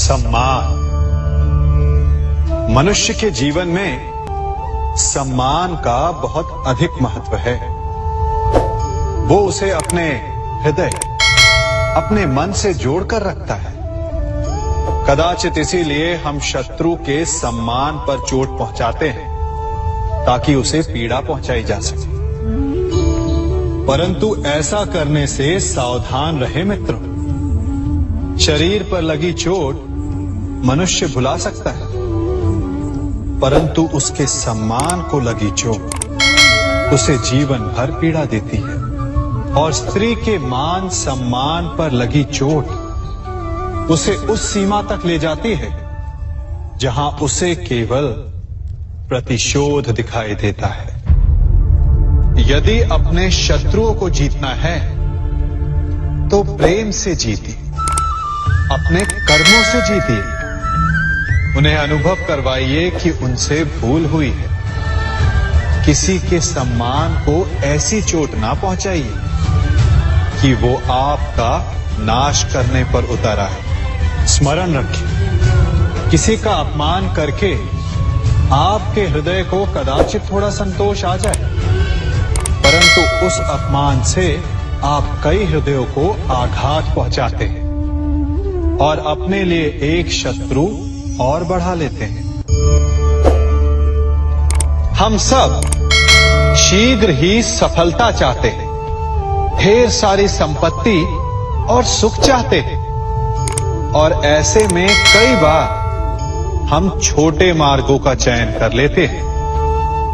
सम्मान। मनुष्य के जीवन में सम्मान का बहुत अधिक महत्व है। वो उसे अपने हृदय, अपने मन से जोड़कर रखता है। कदाचित इसीलिए हम शत्रु के सम्मान पर चोट पहुंचाते हैं ताकि उसे पीड़ा पहुंचाई जा सके। परंतु ऐसा करने से सावधान रहे मित्रों। शरीर पर लगी चोट मनुष्य भुला सकता है, परंतु उसके सम्मान को लगी चोट उसे जीवन भर पीड़ा देती है। और स्त्री के मान सम्मान पर लगी चोट उसे उस सीमा तक ले जाती है जहां उसे केवल प्रतिशोध दिखाई देता है। यदि अपने शत्रुओं को जीतना है तो प्रेम से जीतिए, अपने कर्मों से जीतिए। उन्हें अनुभव करवाइए कि उनसे भूल हुई है। किसी के सम्मान को ऐसी चोट ना पहुंचाइए कि वो आपका नाश करने पर उतर आए। स्मरण रखिए, किसी का अपमान करके आपके हृदय को कदाचित थोड़ा संतोष आ जाए, परंतु उस अपमान से आप कई हृदयों को आघात पहुंचाते हैं और अपने लिए एक शत्रु और बढ़ा लेते हैं। हम सब शीघ्र ही सफलता चाहते हैं, ढेर सारी संपत्ति और सुख चाहते हैं, और ऐसे में कई बार हम छोटे मार्गों का चयन कर लेते हैं।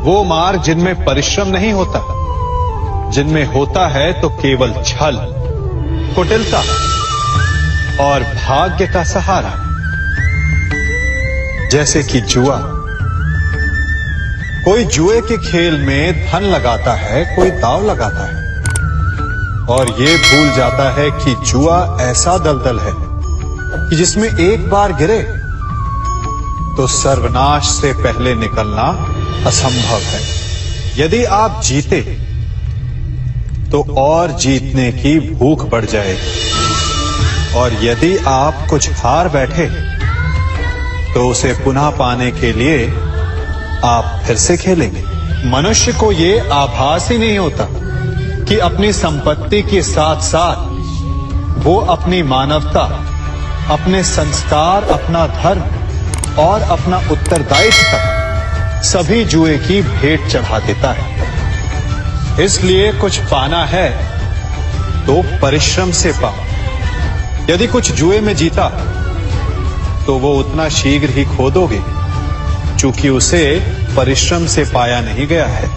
वो मार्ग जिनमें परिश्रम नहीं होता, जिनमें होता है तो केवल छल, कुटिलता और भाग्य का सहारा। जैसे कि जुआ। कोई जुए के खेल में धन लगाता है, कोई दांव लगाता है और ये भूल जाता है कि जुआ ऐसा दलदल है कि जिसमें एक बार गिरे तो सर्वनाश से पहले निकलना असंभव है। यदि आप जीते तो और जीतने की भूख बढ़ जाएगी, और यदि आप कुछ हार बैठे तो उसे पुनः पाने के लिए आप फिर से खेलेंगे। मनुष्य को ये आभास ही नहीं होता कि अपनी संपत्ति के साथ साथ वो अपनी मानवता, अपने संस्कार, अपना धर्म और अपना उत्तरदायित्व सभी जुए की भेंट चढ़ा देता है। इसलिए कुछ पाना है तो परिश्रम से पाओ। यदि कुछ जुए में जीता तो वो उतना शीघ्र ही खो दोगे, चूंकि उसे परिश्रम से पाया नहीं गया है,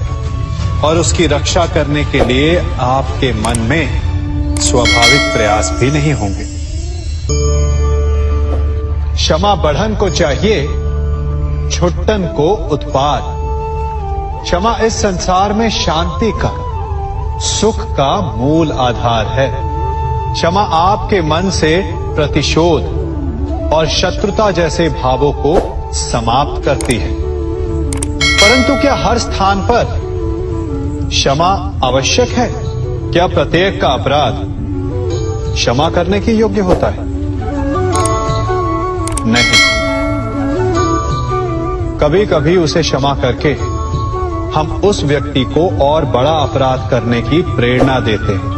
और उसकी रक्षा करने के लिए आपके मन में स्वाभाविक प्रयास भी नहीं होंगे। क्षमा बढ़न को चाहिए, छुट्टन को उत्पाद। क्षमा इस संसार में शांति का, सुख का मूल आधार है। क्षमा आपके मन से प्रतिशोध और शत्रुता जैसे भावों को समाप्त करती है। परंतु क्या हर स्थान पर क्षमा आवश्यक है? क्या प्रत्येक का अपराध क्षमा करने के योग्य होता है? नहीं। कभी कभी उसे क्षमा करके हम उस व्यक्ति को और बड़ा अपराध करने की प्रेरणा देते हैं,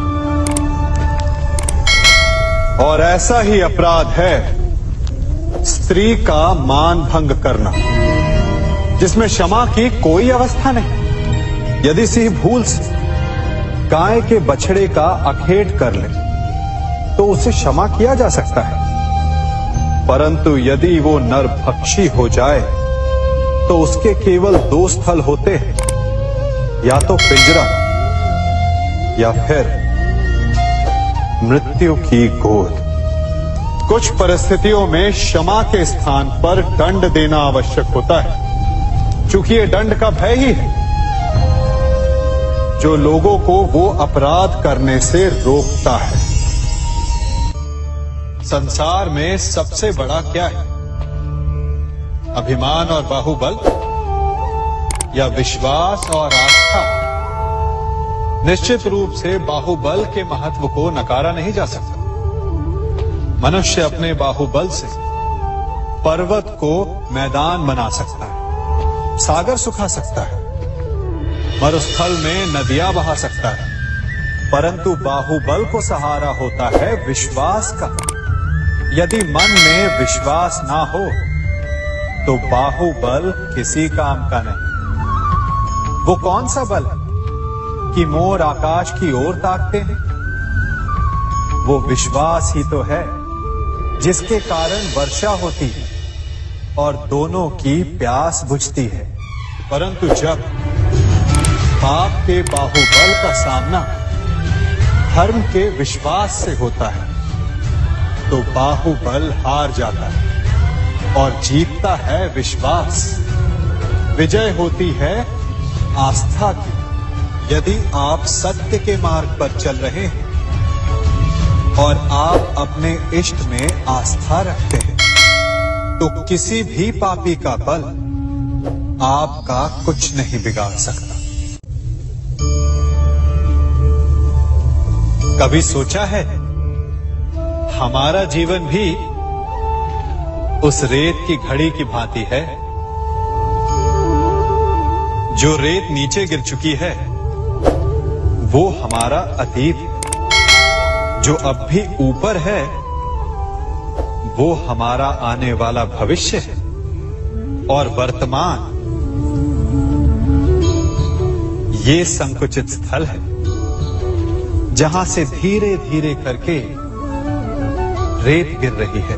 और ऐसा ही अपराध है स्त्री का मान भंग करना, जिसमें क्षमा की कोई अवस्था नहीं। यदि सिंह भूल से गाय के बछड़े का अखेट कर ले तो उसे क्षमा किया जा सकता है, परंतु यदि वो नरभक्षी हो जाए तो उसके केवल दो स्थल होते हैं, या तो पिंजरा या फिर मृत्यु की गोद। कुछ परिस्थितियों में क्षमा के स्थान पर दंड देना आवश्यक होता है, क्योंकि ये दंड का भय ही है जो लोगों को वो अपराध करने से रोकता है। संसार में सबसे बड़ा क्या है? अभिमान और बाहुबल, या विश्वास और आस्था? निश्चित रूप से बाहुबल के महत्व को नकारा नहीं जा सकता। मनुष्य अपने बाहुबल से पर्वत को मैदान बना सकता है, सागर सुखा सकता है, मरुस्थल में नदियां बहा सकता है, परंतु बाहुबल को सहारा होता है विश्वास का। यदि मन में विश्वास ना हो तो बाहुबल किसी काम का नहीं। वो कौन सा बल है कि मोर आकाश की ओर ताकते हैं? वो विश्वास ही तो है जिसके कारण वर्षा होती है और दोनों की प्यास बुझती है। परंतु जब आपके बाहुबल का सामना धर्म के विश्वास से होता है तो बाहुबल हार जाता है और जीतता है विश्वास। विजय होती है आस्था की। यदि आप सत्य के मार्ग पर चल रहे हैं और आप अपने इष्ट में आस्था रखते हैं तो किसी भी पापी का बल आपका कुछ नहीं बिगाड़ सकता। कभी सोचा है हमारा जीवन भी उस रेत की घड़ी की भांति है? जो रेत नीचे गिर चुकी है वो हमारा अतीत है, जो अब भी ऊपर है वो हमारा आने वाला भविष्य है, और वर्तमान ये संकुचित स्थल है जहां से धीरे धीरे करके रेत गिर रही है।